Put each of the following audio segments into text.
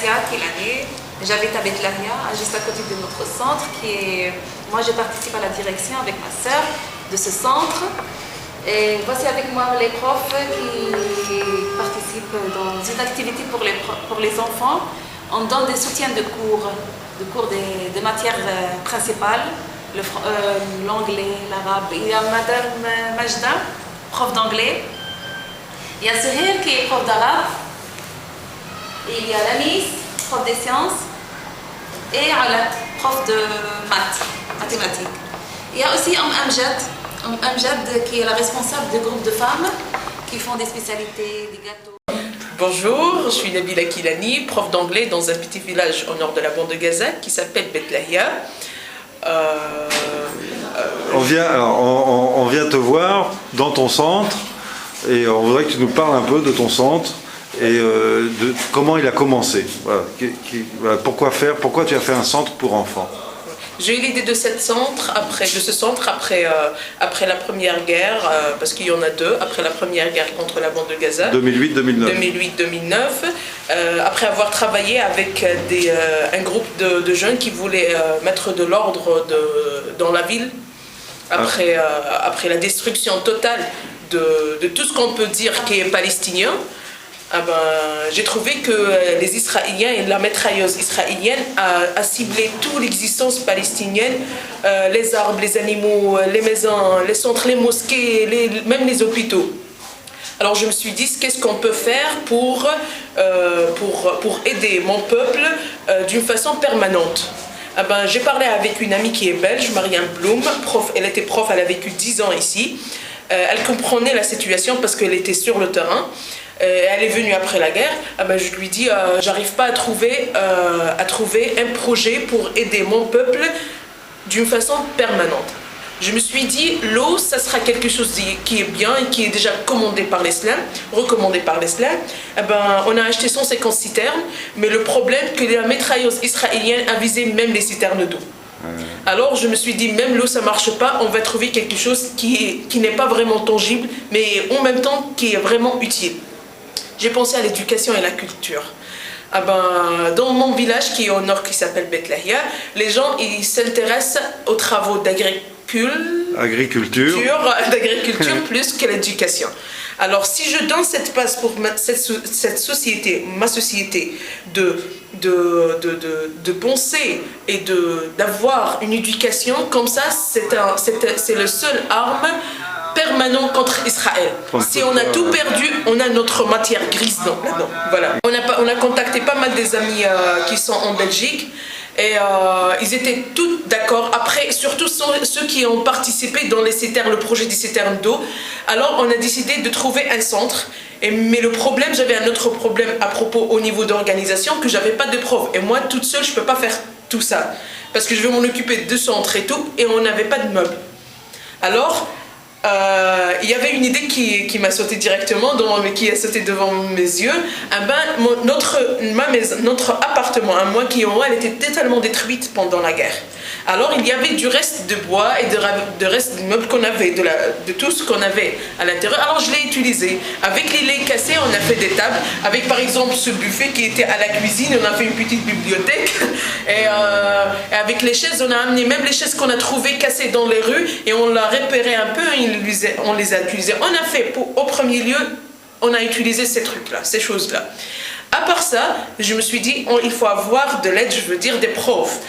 Assia Kilani. J'habite à Bethlahia, juste à côté de notre centre. Moi, je participe à la direction avec ma sœur de ce centre. Et voici avec moi les profs qui participent dans une activité pour les enfants. On donne des soutiens de cours des matières principales, l'anglais, l'arabe. Il y a Madame Majda, prof d'anglais. Il y a Suhair qui est prof d'arabe. Il y a Lamis, prof des sciences. Et Alat, prof de mathématiques. Il y a aussi Amjad qui est la responsable du groupe de femmes qui font des spécialités, des gâteaux. Bonjour, je suis Nabila Kilani, prof d'anglais dans un petit village au nord de la bande de Gaza qui s'appelle Bethlahia. On vient te voir dans ton centre et on voudrait que tu nous parles un peu de ton centre et de comment il a commencé. Voilà. Pourquoi tu as fait un centre pour enfants? J'ai eu l'idée de ce centre après la première guerre, parce qu'il y en a deux, après la première guerre contre la bande de Gaza. 2008-2009. Après avoir travaillé avec un groupe de jeunes qui voulaient mettre de l'ordre dans la ville, après la destruction totale de tout ce qu'on peut dire qui est palestinien. J'ai trouvé que les Israéliens et la mitrailleuse israélienne a ciblé toute l'existence palestinienne, les arbres, les animaux, les maisons, les centres, les mosquées, même les hôpitaux. Alors je me suis dit, qu'est-ce qu'on peut faire pour aider mon peuple d'une façon permanente? J'ai parlé avec une amie qui est belge, Marianne Blum, elle était prof, elle a vécu 10 ans ici. Elle comprenait la situation parce qu'elle était sur le terrain. Elle est venue après la guerre. Je lui dis, j'arrive pas à trouver un projet pour aider mon peuple d'une façon permanente. Je me suis dit, l'eau, ça sera quelque chose qui est bien et qui est déjà recommandé par l'islam. On a acheté 150 citernes, mais le problème c'est que la mitrailleuse israélienne a visé même les citernes d'eau. Alors je me suis dit, même l'eau ça marche pas, on va trouver quelque chose qui n'est pas vraiment tangible, mais en même temps qui est vraiment utile. J'ai pensé à l'éducation et la culture. Dans mon village qui est au nord, qui s'appelle Bethlahia, les gens ils s'intéressent aux travaux d'agriculture plus que l'éducation. Alors si je donne cette base pour cette société, ma société, de penser et d'avoir une éducation comme ça, c'est le seul arme permanent contre Israël. Si on a tout perdu, on a notre matière grise là-dedans. Voilà. On a contacté pas mal des amis qui sont en Belgique et ils étaient tous d'accord. Après, surtout ceux qui ont participé dans le projet des citernes d'eau. Alors, on a décidé de trouver un centre. Mais le problème, j'avais un autre problème à propos au niveau d'organisation, que j'avais pas de prof. Et moi, toute seule, je peux pas faire tout ça. Parce que je vais m'en occuper de centre et tout, et on n'avait pas de meubles. Alors, il y avait une idée qui m'a sauté directement, qui a sauté devant mes yeux. Notre appartement, à moi qui est en haut, elle était totalement détruite pendant la guerre. Alors il y avait du reste de bois et de reste de meubles qu'on avait, de tout ce qu'on avait à l'intérieur. Alors je l'ai utilisé. Avec les laits cassés, on a fait des tables. Avec par exemple ce buffet qui était à la cuisine, on a fait une petite bibliothèque. Et avec les chaises, on a amené même les chaises qu'on a trouvées cassées dans les rues et on l'a repéré un peu, on les a utilisées. On a fait, au premier lieu, on a utilisé ces trucs-là, ces choses-là. À part ça, je me suis dit, il faut avoir de l'aide, je veux dire des profs.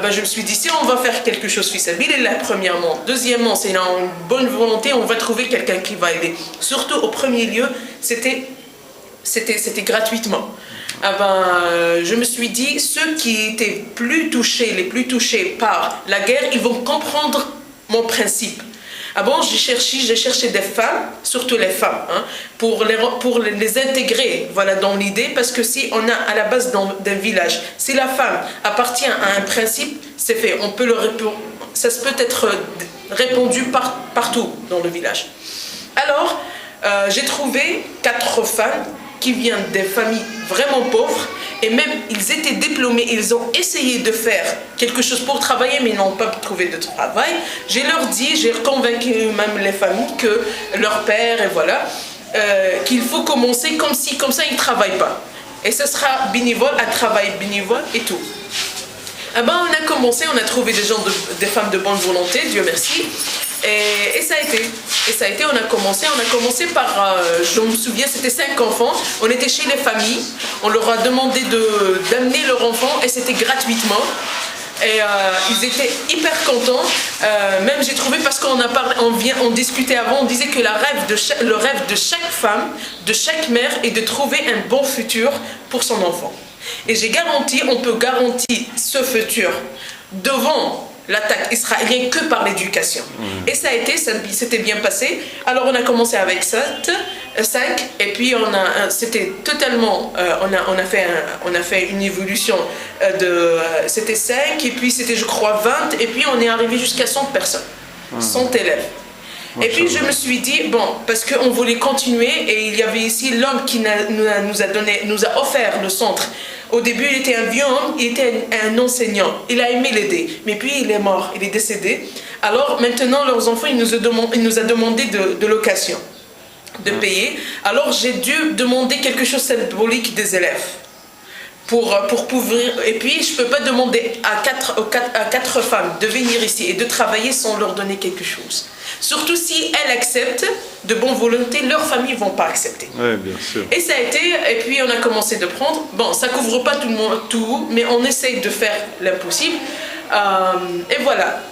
Je me suis dit, si on va faire quelque chose fisabilillah, premièrement. Deuxièmement, c'est une bonne volonté, on va trouver quelqu'un qui va aider. Surtout au premier lieu, c'était gratuitement. Je me suis dit, ceux qui étaient les plus touchés par la guerre, ils vont comprendre mon principe. J'ai cherché des femmes, surtout les femmes, pour les intégrer dans l'idée, parce que si on a à la base d'un village, si la femme appartient à un principe, c'est fait, ça peut être répondu partout dans le village. Alors, j'ai trouvé 4 femmes qui viennent des familles vraiment pauvres, et même ils étaient diplômés, ils ont essayé de faire quelque chose pour travailler mais ils n'ont pas trouvé de travail. J'ai convaincu même les familles que leur père, et voilà, qu'il faut commencer comme ça ils ne travaillent pas. Et ce sera bénévole, un travail bénévole et tout. Eh ben, on a commencé, on a trouvé des femmes de bonne volonté, Dieu merci. Et ça a été, on a commencé par, je me souviens, c'était 5 enfants, on était chez les familles, on leur a demandé d'amener leur enfant et c'était gratuitement. Et ils étaient hyper contents, même j'ai trouvé, parce on discutait avant, on disait que le rêve de chaque femme, de chaque mère est de trouver un bon futur pour son enfant. Et on peut garantir ce futur devant l'attaque israélienne que par l'éducation. Et c'était bien passé. Alors on a commencé avec 5, et puis c'était totalement, on a fait une évolution c'était 5, et puis c'était je crois 20, et puis on est arrivé jusqu'à 100 personnes, 100 élèves. Et puis je me suis dit, bon, parce qu'on voulait continuer, et il y avait ici l'homme qui nous a offert le centre. Au début, il était un vieux homme, il était un enseignant. Il a aimé l'aider, mais puis il est mort, il est décédé. Alors maintenant, leurs enfants, il nous a demandé de location, de payer. Alors j'ai dû demander quelque chose de symbolique des élèves. Pour pouvoir, et puis je ne peux pas demander à quatre femmes de venir ici et de travailler sans leur donner quelque chose. Surtout si elles acceptent de bonne volonté, leurs familles ne vont pas accepter. Oui, bien sûr. Et ça a été, et puis on a commencé de prendre, bon, ça ne couvre pas tout, mais on essaye de faire l'impossible. Et voilà,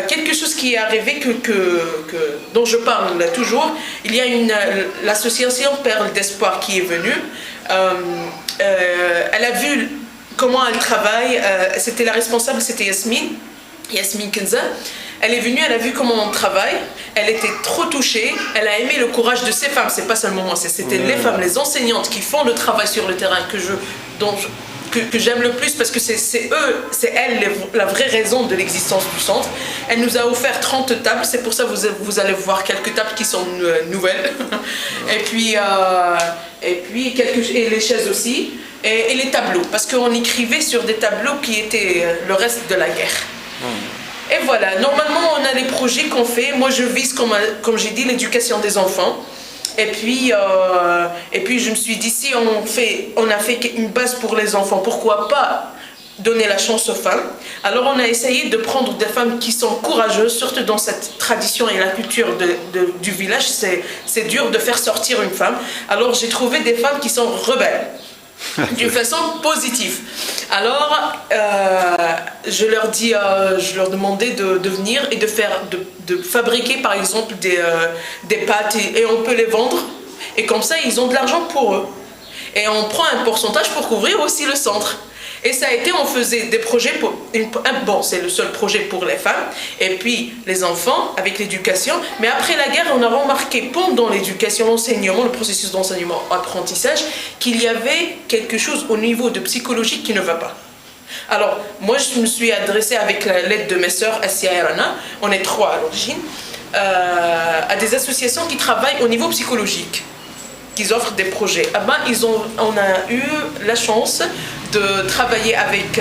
quelque chose qui est arrivé dont je parle là toujours, il y a l'association Perle d'Espoir qui est venue. Elle a vu comment elle travaille, c'était la responsable, c'était Yasmine Kenza. Elle est venue, elle a vu comment on travaille, elle était trop touchée, elle a aimé le courage de ces femmes, c'est pas seulement moi, c'était les femmes, les enseignantes qui font le travail sur le terrain que j'aime le plus, parce que c'est elles la vraie raison de l'existence du centre. Elle nous a offert 30 tables, c'est pour ça que vous allez voir quelques tables qui sont nouvelles. Et puis les chaises aussi, et les tableaux, parce qu'on écrivait sur des tableaux qui étaient le reste de la guerre. Et voilà, normalement on a les projets qu'on fait. Moi je vise, comme j'ai dit, l'éducation des enfants. Et puis je me suis dit, si on a fait une base pour les enfants, pourquoi pas donner la chance aux femmes? Alors on a essayé de prendre des femmes qui sont courageuses, surtout dans cette tradition et la culture du village, c'est dur de faire sortir une femme. Alors j'ai trouvé des femmes qui sont rebelles. D'une façon positive. Alors, je leur demandais de venir et de fabriquer par exemple des pâtes et on peut les vendre. Et comme ça, ils ont de l'argent pour eux. Et on prend un pourcentage pour couvrir aussi le centre. Et ça a été, on faisait des projets c'est le seul projet pour les femmes, et puis les enfants avec l'éducation. Mais après la guerre, on a remarqué pendant l'éducation, l'enseignement, le processus d'enseignement, apprentissage, qu'il y avait quelque chose au niveau de psychologie qui ne va pas. Alors, moi, je me suis adressée avec l'aide de mes sœurs, Assia et Rana, on est 3 à l'origine, à des associations qui travaillent au niveau psychologique, qui offrent des projets. On a eu la chance de travailler avec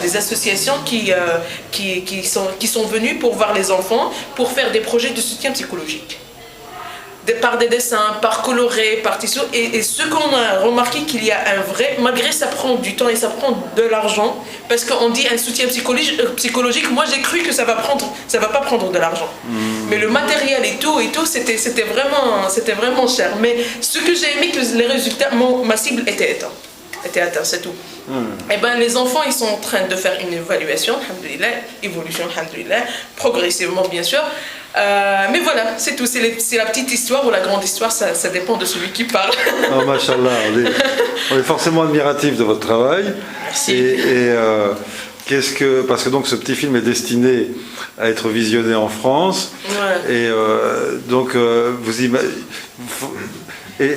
des associations qui sont venues pour voir les enfants, pour faire des projets de soutien psychologique. Par des dessins, par coloré, par tissu. Et ce qu'on a remarqué, qu'il y a un vrai, malgré ça prend du temps et ça prend de l'argent, parce qu'on dit un soutien psychologique, moi j'ai cru que ça va pas prendre de l'argent. Mais le matériel et tout, c'était vraiment cher. Mais ce que j'ai aimé, que les résultats, ma cible était atteinte, c'est tout. Et ben les enfants, ils sont en train de faire une évaluation, alhamdoulilah, évolution, alhamdoulilah, progressivement bien sûr. Mais voilà, c'est tout, c'est la petite histoire ou la grande histoire, ça dépend de celui qui parle. Oh, machallah, on est forcément admiratif de votre travail. Merci. Parce que donc ce petit film est destiné à être visionné en France. Ouais. Et donc et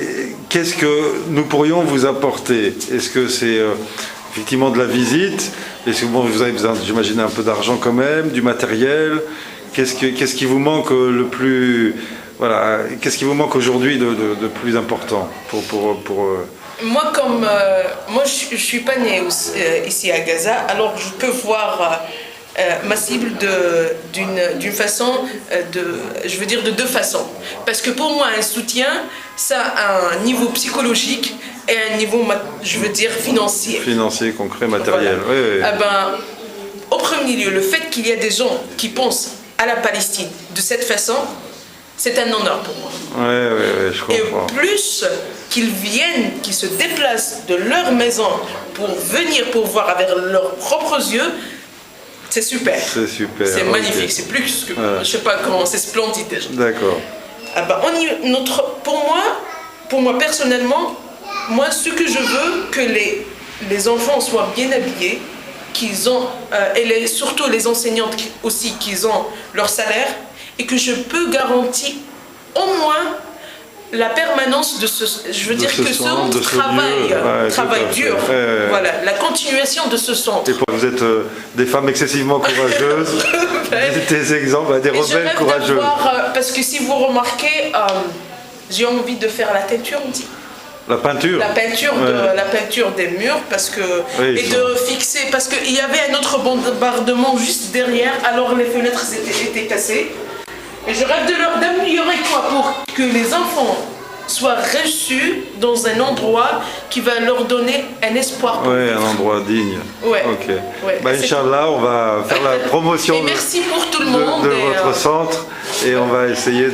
qu'est-ce que nous pourrions vous apporter? Est-ce que c'est effectivement de la visite? Est-ce que vous avez besoin, j'imagine, un peu d'argent quand même, du matériel? Qu'est-ce qui vous manque le plus, voilà, qu'est-ce qui vous manque aujourd'hui de plus important pour Moi, moi, je suis pas née ici à Gaza, alors je peux voir ma cible d'une façon, je veux dire de deux façons. Parce que pour moi, un soutien, ça a un niveau psychologique et un niveau, je veux dire, financier. Financier, concret, matériel. Voilà. Oui, oui. Eh ben, au premier lieu, le fait qu'il y ait des gens qui pensent à la Palestine de cette façon, c'est un honneur pour moi. Oui, je comprends. Et plus qu'ils viennent, qu'ils se déplacent de leur maison pour venir pour voir avec leurs propres yeux, c'est super. C'est super. C'est magnifique, okay. C'est plus que, je sais pas comment, c'est splendide déjà. D'accord. Ah ben, pour moi personnellement, moi ce que je veux, que les enfants soient bien habillés, qu'ils ont, et surtout les enseignantes aussi, qu'ils ont leur salaire, et que je peux garantir au moins la permanence de ce, je veux dire que ce centre travaille dur, voilà, la continuation de ce centre. Et vous êtes des femmes excessivement courageuses, des exemples, des rebelles courageuses. Parce que si vous remarquez, j'ai envie de faire la teinture aussi. La peinture. La peinture des murs, parce que de fixer, parce qu'il y avait un autre bombardement juste derrière, alors les fenêtres étaient cassées. Et je rêve d'améliorer quoi pour que les enfants soient reçus dans un endroit qui va leur donner un espoir. Oui, un endroit digne. Ouais. Ok. Ouais. Bah, Inch'Allah, on va faire la promotion et merci pour tout le monde de votre centre et on va essayer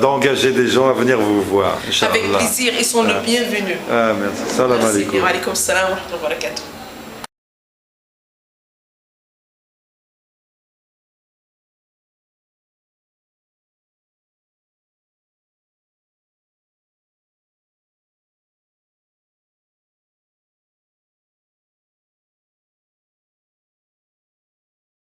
d'engager des gens à venir vous voir. Avec plaisir, ils sont le bienvenu. Ah, merci. Salam alaikum. Wa alaikum salam wa rahmatullahi wa barakatuh.